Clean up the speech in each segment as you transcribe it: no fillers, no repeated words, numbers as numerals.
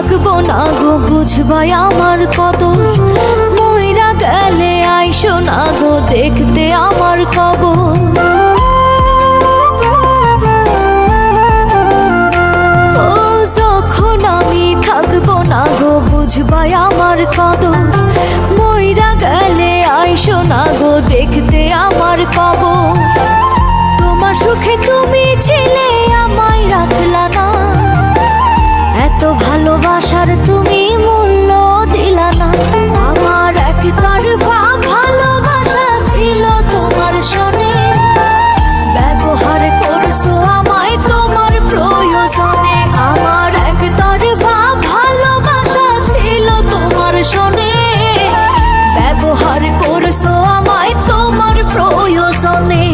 থাকবো না গো, বুঝবাই আমার কদর। মইরা গেলে আইসো না গো, দেখতে আমার কবর। ও যখন আমি থাকবো না গো, বুঝবাই আমার কদর। মইরা গেলে আইসো না গো, দেখতে আমার কবর। তোমার সুখে তুমি ছিলে, আমায় রাখলা না। এত ভালোবাসার তুমি মূল্য দিলা না। আমার একতরফা ভালোবাসা ছিল তোমার সনে, ব্যবহার করছো আমায় তোমার প্রয়োজনে। আমার একতরফা ভালোবাসা ছিল তোমার সনে, ব্যবহার করছো আমায় তোমার প্রয়োজনে।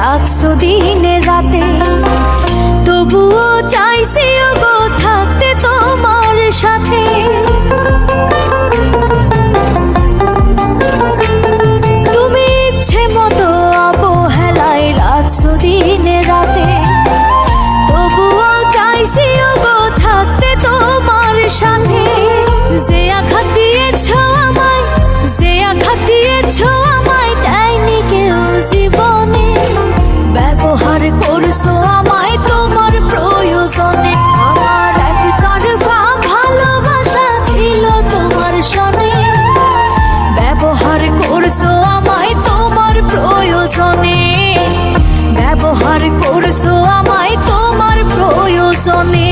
রাখছো দিনে রাতে, তবুও চাইছি গো থাকতে তোমার সাথে। তুমি ইচ্ছে মতো অবহেলায় রাখছো দিনে রাতে, তবুও চাইছি গো থাকতে তোমার সাথে। যে আঘাত দিয়েছো আমায়, যে আঘাত দিয়েছো আমায়, দেয়নি কেউ জীবনে। ব্যবহার করছো আমায় তোমার প্রয়োজনে। আমার একতরফা ভালোবাসা ছিল তোমার সনে, ব্যবহার করছো আমায় তোমার প্রয়োজনে। ব্যবহার করছো আমায় তোমার প্রয়োজনে।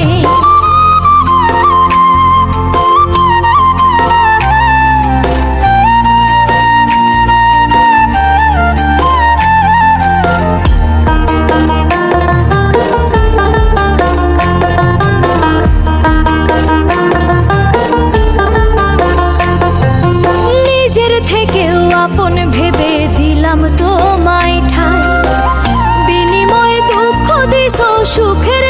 আপন ভেবে দিলাম তোমায় ঠাই, বিনিময়ে দুঃখ দিছো সুখের